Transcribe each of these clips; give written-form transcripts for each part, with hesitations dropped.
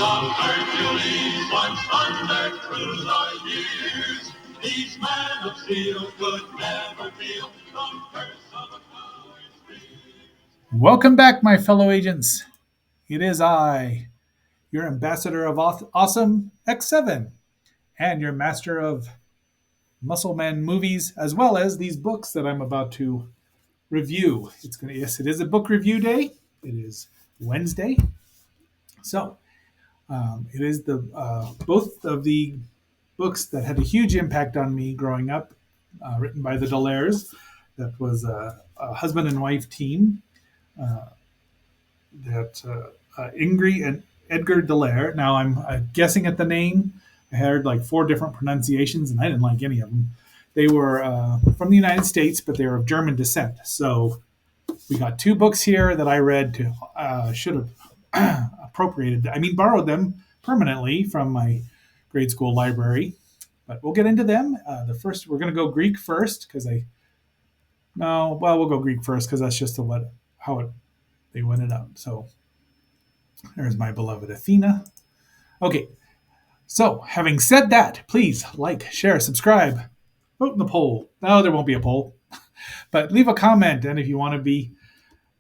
of Hercules once thundered through the years. These men of steel could never feel the curse of a coward's fear. Welcome back, my fellow agents. It is I, your ambassador of awesome X7, and your master of Muscle Man movies, as well as these books that I'm about to review. Yes, it is a book review day. It is Wednesday, so it is the both of the books that had a huge impact on me growing up, written by the Dallaires. That was a husband and wife team. That Ingrid and Edgar Dallaire. Now I'm guessing at the name. I heard like four different pronunciations, and I didn't like any of them. They were from the United States, but they were of German descent. So we got two books here that I read to should have appropriated. I mean, borrowed them permanently from my grade school library. But we'll get into them. The first, we're going to go Greek first because I no, well, we'll go Greek first because that's just how it they went it out. So there's my beloved Athena. Okay, so having said that, please like, share, subscribe, vote in the poll. No, there won't be a poll, but leave a comment. And if you want to be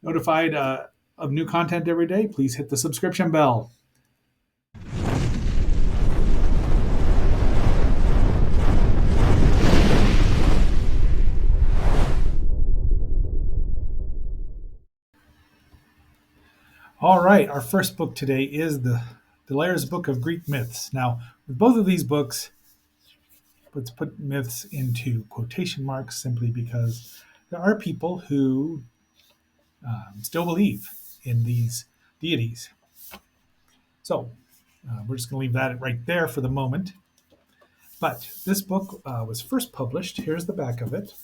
notified of new content every day, please hit the subscription bell. All right, our first book today is the Dallaires Book of Greek Myths. Now, with both of these books, let's put myths into quotation marks simply because there are people who still believe in these deities. So we're just going to leave that right there for the moment. But this book was first published. Here's the back of it.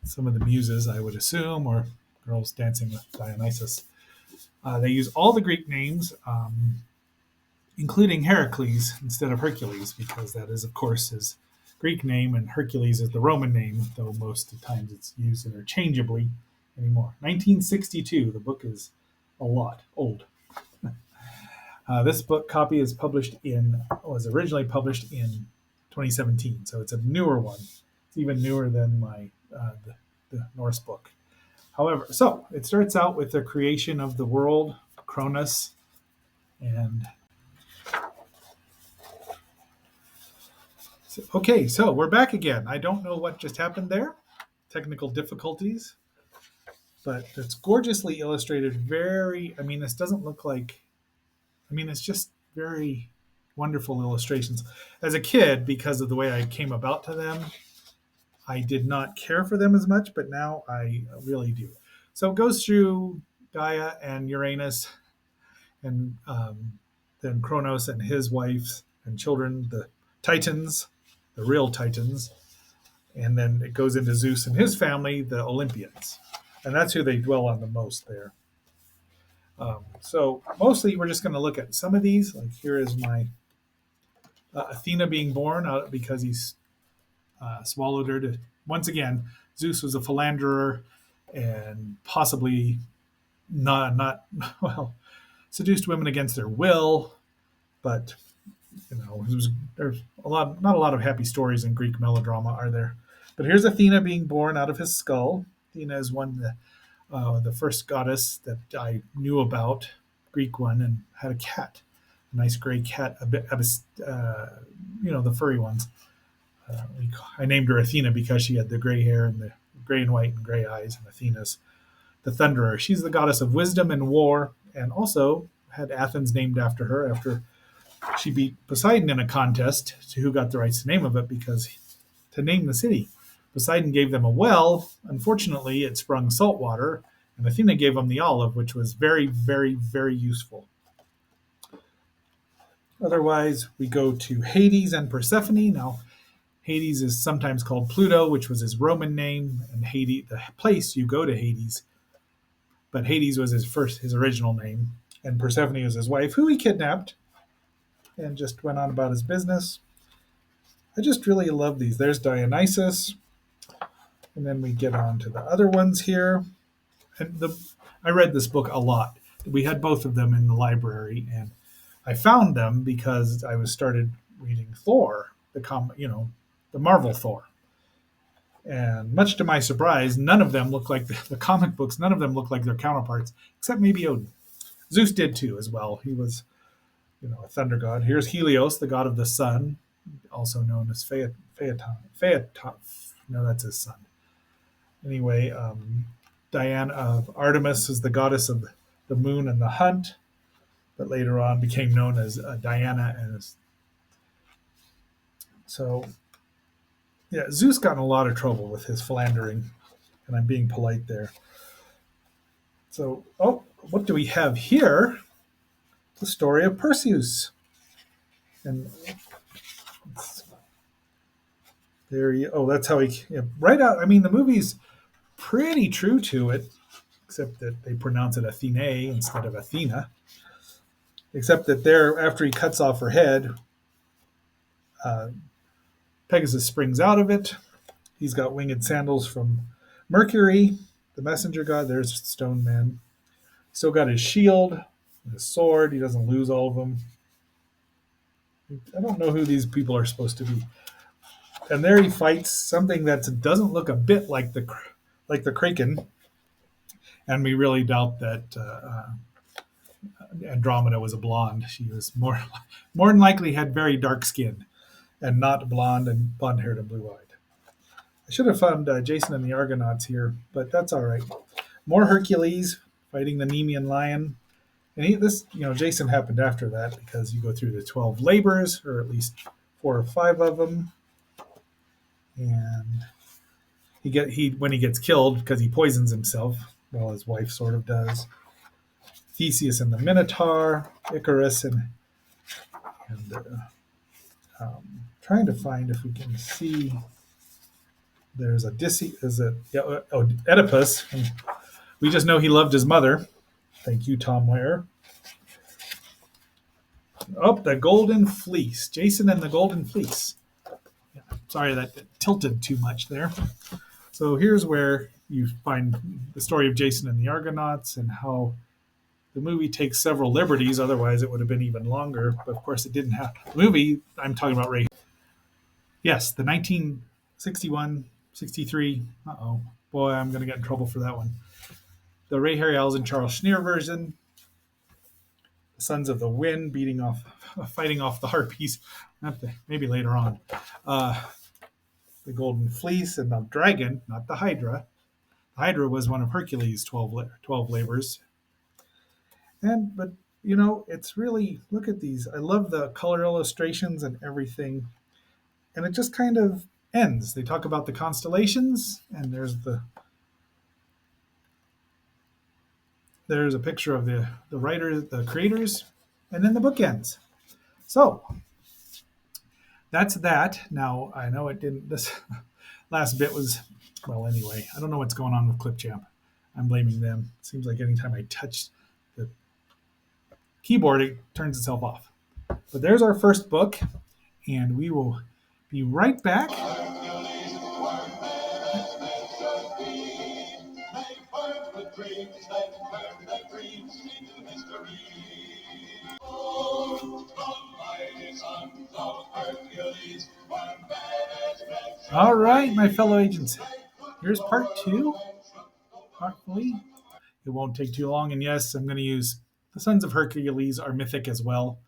Some of the muses, I would assume, or girls dancing with Dionysus. They use all the Greek names, including Heracles instead of Hercules, because that is, of course, his Greek name, and Hercules is the Roman name, though most of the times it's used interchangeably anymore. 1962, the book is a lot old. This book copy was originally published in 2017, so it's a newer one. It's even newer than the Norse book. However, so it starts out with the creation of the world, Cronus, and okay, so we're back again. I don't know what just happened there, technical difficulties, but it's gorgeously illustrated. This doesn't look like, it's just very wonderful illustrations. As a kid, because of the way I came about to them, I did not care for them as much, but now I really do. So it goes through Gaia and Uranus, and then Kronos and his wives and children, the Titans, the real Titans, and then it goes into Zeus and his family, the Olympians, and that's who they dwell on the most there. So mostly we're just going to look at some of these. Like here is my Athena being born because he's swallowed her. Once again, Zeus was a philanderer and possibly not well, seduced women against their will, but there's not a lot of happy stories in Greek melodrama, are there? But here's Athena being born out of his skull. Athena is the first goddess that I knew about, Greek one, and had a cat, a nice gray cat, the furry ones. I named her Athena because she had the gray hair and the gray and white and gray eyes, and Athena's the thunderer. She's the goddess of wisdom and war, and also had Athens named after her after she beat Poseidon in a contest to who got the rights to name of it, because to name the city. Poseidon gave them a well. Unfortunately, it sprung salt water, and Athena gave them the olive, which was very, very, very useful. Otherwise, we go to Hades and Persephone. Now, Hades is sometimes called Pluto, which was his Roman name, and Hades, the place you go to Hades. But Hades was his original name, and Persephone was his wife, who he kidnapped and just went on about his business. I just really love these. There's Dionysus, and then we get on to the other ones here. And I read this book a lot. We had both of them in the library, and I found them because I was started reading Thor, the Marvel Thor. And much to my surprise, none of them look like the comic books. None of them look like their counterparts, except maybe Odin. Zeus did too, as well. He was, a thunder god. Here's Helios, the god of the sun, also known as Phaeton. Phaeton. No, that's his son. Anyway, Diana, Artemis is the goddess of the moon and the hunt, but later on became known as Diana. So, yeah, Zeus got in a lot of trouble with his philandering, and I'm being polite there. So, what do we have here? The story of Perseus. And that's how right out. I mean, the movie's pretty true to it, except that they pronounce it Athene instead of Athena. Except that after he cuts off her head, uh, Pegasus springs out of it. He's got winged sandals from Mercury, the messenger god. There's Stone Man. Still got his shield, his sword. He doesn't lose all of them. I don't know who these people are supposed to be. And there he fights something that doesn't look a bit like the Kraken. And we really doubt that Andromeda was a blonde. She was more than likely had very dark skin, and not blonde haired and blue eyed. I should have found Jason and the Argonauts here, but that's all right. More Hercules fighting the Nemean lion. And Jason happened after that because you go through the 12 labors, or at least 4 or 5 of them. And when he gets killed because he poisons himself, well, his wife sort of does. Theseus and the Minotaur, Icarus, and trying to find if we can see. There's Oedipus. We just know he loved his mother. Thank you, Tom Ware. The Golden Fleece. Jason and the Golden Fleece. Yeah, sorry that tilted too much there. So here's where you find the story of Jason and the Argonauts and how the movie takes several liberties. Otherwise, it would have been even longer. But of course, it didn't have. The movie I'm talking about right. Yes, the 1961, 63. Boy, I'm going to get in trouble for that one. The Ray Harryhausen, Charles Schneer version. The Sons of the Wind fighting off the Harpies. Maybe later on. The Golden Fleece and the Dragon, not the Hydra. The Hydra was one of Hercules' 12 labors. But it's really, look at these. I love the color illustrations and everything. And it just kind of ends. They talk about the constellations, and there's a picture of the writers, the creators, and then the book ends. So that's that. Now, I know it didn't, this last bit was, well, anyway, I don't know what's going on with Clipchamp. I'm blaming them. It seems like anytime I touch the keyboard, it turns itself off. But there's our first book, and we will be right back. All right, my fellow agents. Here's part 2. Hopefully, it won't take too long. And yes, I'm going to use the Sons of Hercules are mythic as well.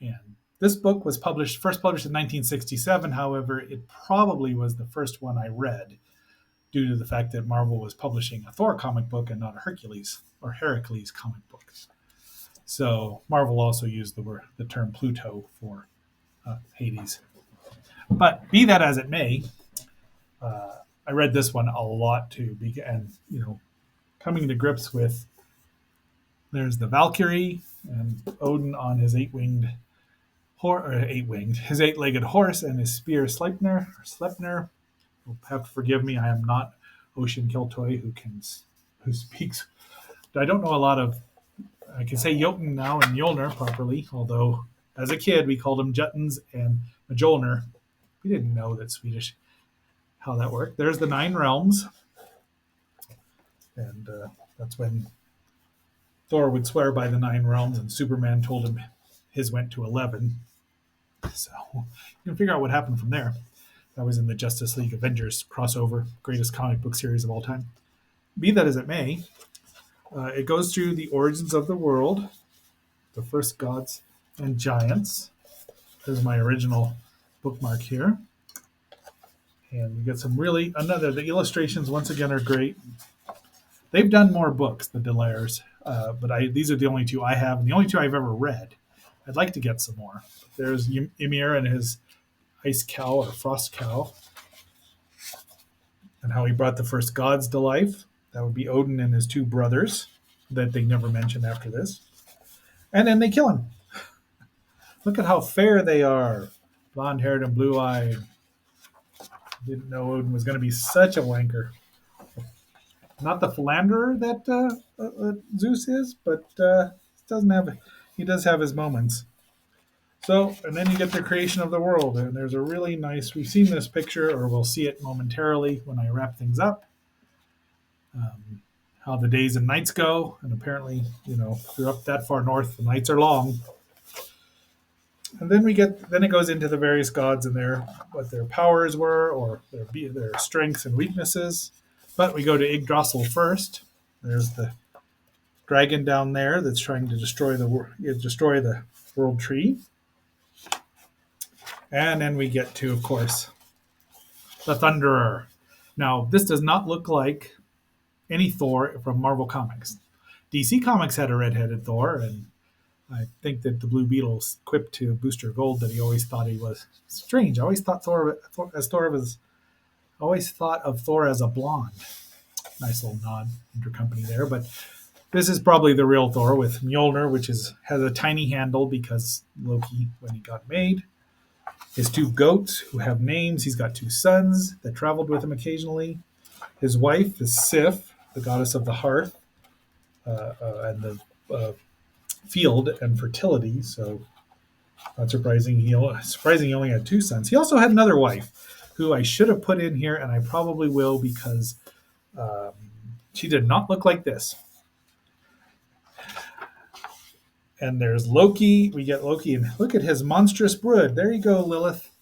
And this book was first published in 1967. However, it probably was the first one I read due to the fact that Marvel was publishing a Thor comic book and not a Hercules or Heracles comic book. So Marvel also used the term Pluto for Hades. But be that as it may, I read this one a lot too, and coming to grips with there's the Valkyrie and Odin on his eight-legged horse and his spear Sleipnir. You'll have to forgive me. I am not Ocean Kiltoy who speaks. I don't know a lot of. I can say Jotun now and Mjolnir properly, although as a kid we called them Juttons and Mjolnir. We didn't know that Swedish how that worked. There's the 9 realms, and that's when Thor would swear by the 9 realms, and Superman told him his went to 11. So you can figure out what happened from there. That was in the Justice League Avengers crossover, greatest comic book series of all time. Be that as it may, it goes through the origins of the world, the first gods and giants. There's my original bookmark here. And we get some really, the illustrations once again are great. They've done more books, the Delairs, but these are the only two I have, and the only two I've ever read. I'd like to get some more. There's Ymir and his ice cow or frost cow, and how he brought the first gods to life. That would be Odin and his two brothers that they never mention after this. And then they kill him. Look at how fair they are. Blonde-haired and blue-eyed. Didn't know Odin was going to be such a wanker. Not the philanderer that Zeus is, but he does have his moments. So, and then you get the creation of the world, and there's a really nice, we've seen this picture, or we'll see it momentarily when I wrap things up, how the days and nights go, and apparently, if you're up that far north, the nights are long. And then then it goes into the various gods and what their powers were, or their strengths and weaknesses. But we go to Yggdrasil first. There's the dragon down there that's trying to destroy the world tree. And then we get to, of course, the Thunderer. Now, this does not look like any Thor from Marvel Comics. DC Comics had a red-headed Thor, and I think that the Blue Beetle quipped to Booster Gold that he always thought he was strange. I always thought of Thor as a blonde. Nice little nod, intercompany there. But this is probably the real Thor with Mjolnir, which has a tiny handle because Loki, when he got made. His two goats who have names. He's got two sons that traveled with him occasionally. His wife is Sif, the goddess of the hearth and the field and fertility. So not surprising. He only had two sons. He also had another wife who I should have put in here, and I probably will because she did not look like this. And there's Loki. We get Loki, and look at his monstrous brood. There you go, Lilith.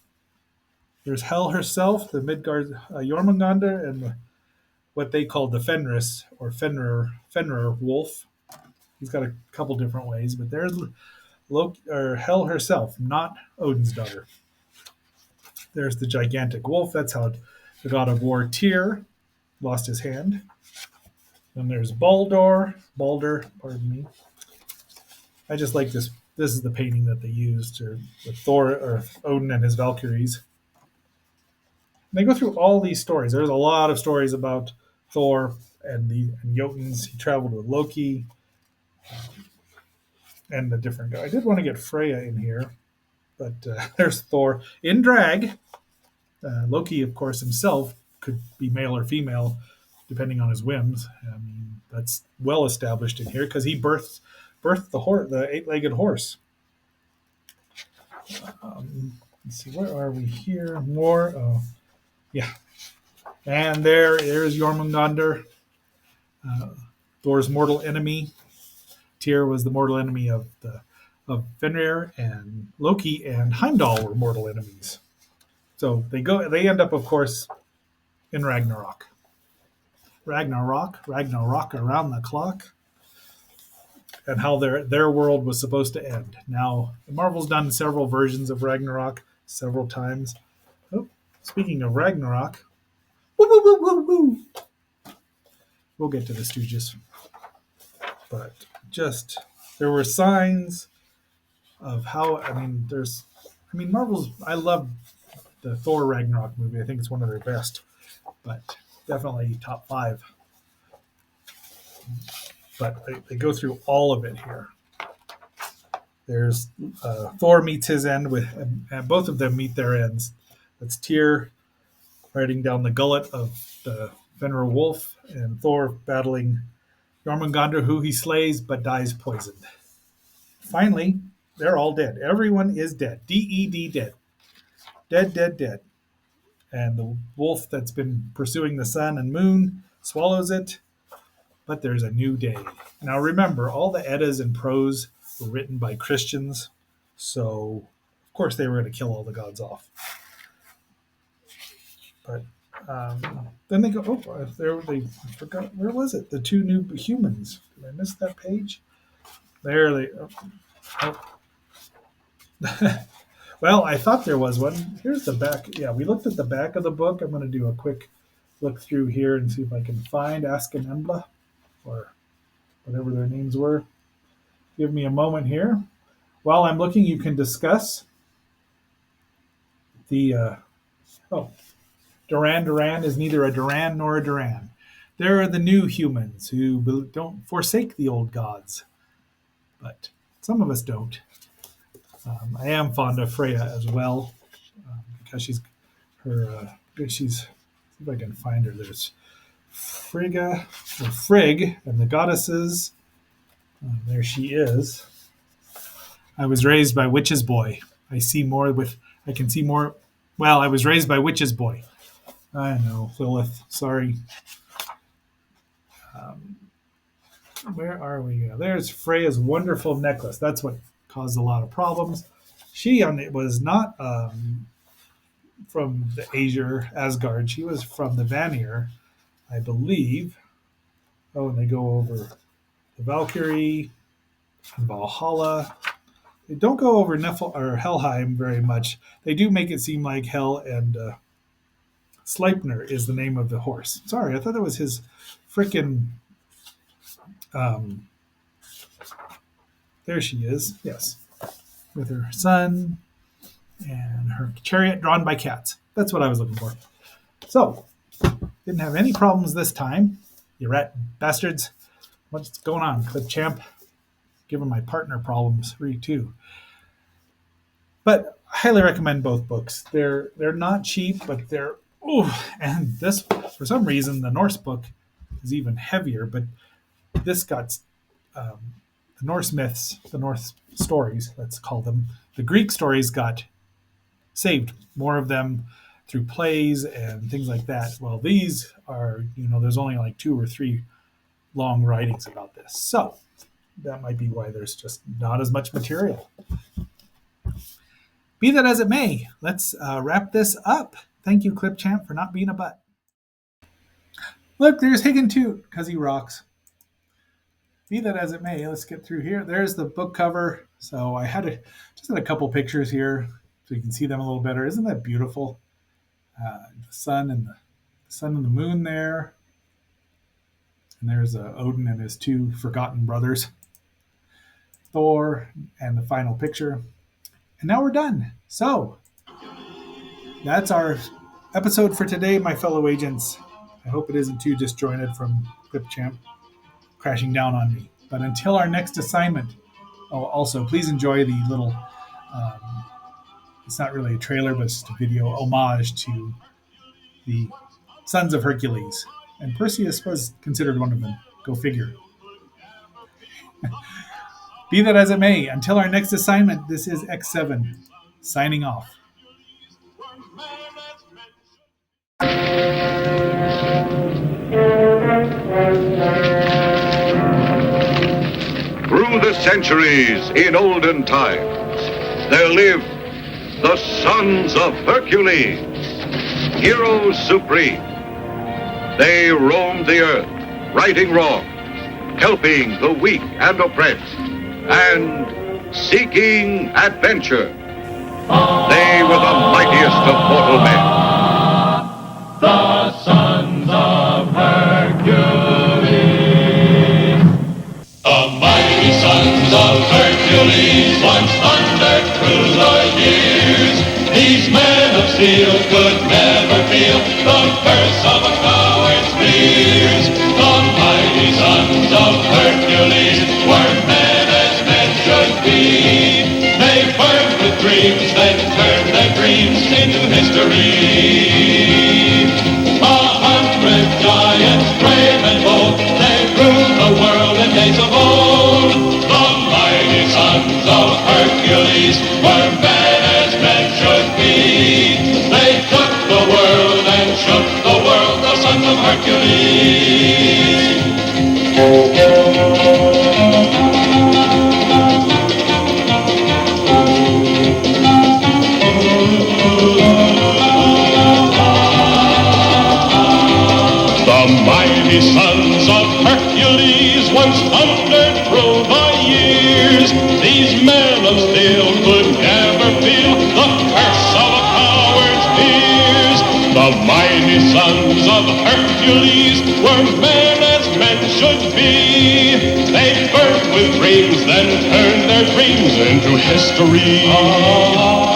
There's Hel herself, the Midgard Jormungandr, and what they call the Fenris or Fenrir wolf. He's got a couple different ways, but there's Loki, or Hel herself, not Odin's daughter. There's the gigantic wolf. That's how the god of war Tyr lost his hand. Then there's Balder, pardon me. I just like this. This is the painting that they used with Thor or Odin and his Valkyries. And they go through all these stories. There's a lot of stories about Thor and Jotuns. He traveled with Loki and the different guy. I did want to get Freya in here, but there's Thor in drag. Loki, of course, himself could be male or female, depending on his whims. I mean, that's well established in here because he birthed the eight-legged horse. Let's see, where are we here? More, yeah. And there's Jormungandr, Thor's mortal enemy. Tyr was the mortal enemy of Fenrir, and Loki and Heimdall were mortal enemies. So they end up, of course, in Ragnarok. Ragnarok around the clock, and how their world was supposed to end. Now, Marvel's done several versions of Ragnarok several times. Oh, speaking of Ragnarok, woo, woo, woo, woo, woo. We'll get to the Stooges. But there were signs of how, Marvel's, I love the Thor Ragnarok movie. I think it's one of their best, but definitely top 5. But they go through all of it here. There's Thor meets his end and both of them meet their ends. That's Tyr riding down the gullet of the Fenrir wolf, and Thor battling Jormungandr, who he slays but dies poisoned. Finally, they're all dead. Everyone is dead. DED, dead. Dead, dead, dead. And the wolf that's been pursuing the sun and moon swallows it. But there's a new day. Now remember, all the Eddas and prose were written by Christians. So, of course, they were going to kill all the gods off. But then they go, oh, they forgot, where was it? The two new humans. Did I miss that page? There they Well, I thought there was one. Here's the back. Yeah, we looked at the back of the book. I'm going to do a quick look through here and see if I can find Ask and Embla, or whatever their names were. Give me a moment here. While I'm looking, you can discuss the Duran Duran is neither a Duran nor a Duran. There are the new humans who don't forsake the old gods, but some of us don't. I am fond of Freya as well, because she's her. She's, see if I can find her. There's Frigga or Frigg and the goddesses. There she is. I was raised by Witch's Boy. I can see more. Well, I was raised by Witch's Boy. I know, Lilith. Sorry. Where are we? There's Freya's wonderful necklace. That's what caused a lot of problems. She was not from the Aesir, Asgard. She was from the Vanir, I believe. Oh, and they go over the Valkyrie and Valhalla. They don't go over Helheim very much. They do make it seem like Hel and Sleipnir is the name of the horse. Sorry, I thought that was his frickin'. There she is. Yes, with her son and her chariot drawn by cats. That's what I was looking for. So, didn't have any problems this time. You rat bastards. What's going on, Clip Champ? Giving my partner problems. too. But I highly recommend both books. They're not cheap, but they're and this, for some reason, the Norse book is even heavier. But this got the Norse myths, the Norse stories, let's call them. The Greek stories got saved, more of them through plays and things like that. Well, these are, there's only like 2 or 3 long writings about this. So that might be why there's just not as much material. Be that as it may, let's wrap this up. Thank you, Clip Champ, for not being a butt. Look, there's Higgin Toot, because he rocks. Be that as it may, let's get through here. There's the book cover. So I just had a couple pictures here so you can see them a little better. Isn't that beautiful? The sun and the moon there. And there's Odin and his 2 forgotten brothers, Thor, and the final picture. And now we're done. So that's our episode for today, my fellow agents. I hope it isn't too disjointed from Clip Champ crashing down on me. But until our next assignment, also please enjoy the little, it's not really a trailer, but it's a video homage to the Sons of Hercules. And Perseus was considered one of them. Go figure. Be that as it may, until our next assignment, this is X7, signing off. Through the centuries, in olden times, there lived the Sons of Hercules, heroes supreme. They roamed the earth, righting wrong, helping the weak and oppressed, and seeking adventure. They were the mightiest of mortal men. The Sons of Hercules. The mighty Sons of Hercules once thundered through the years. These men of steel could never feel the curse of a coward's fears. The mighty Sons of Hercules were men as men should be. They burned with dreams, then turned their dreams into history. 100 giants, brave and bold, they ruled the world in days of old. The mighty Sons of Hercules were men as men should be. They took the mighty sons of Hercules once thundered through the years. These men of steel could never feel the curse of a coward's fears. The mighty sons of Hercules were men as men should be. They burned with dreams, then turned their dreams into history.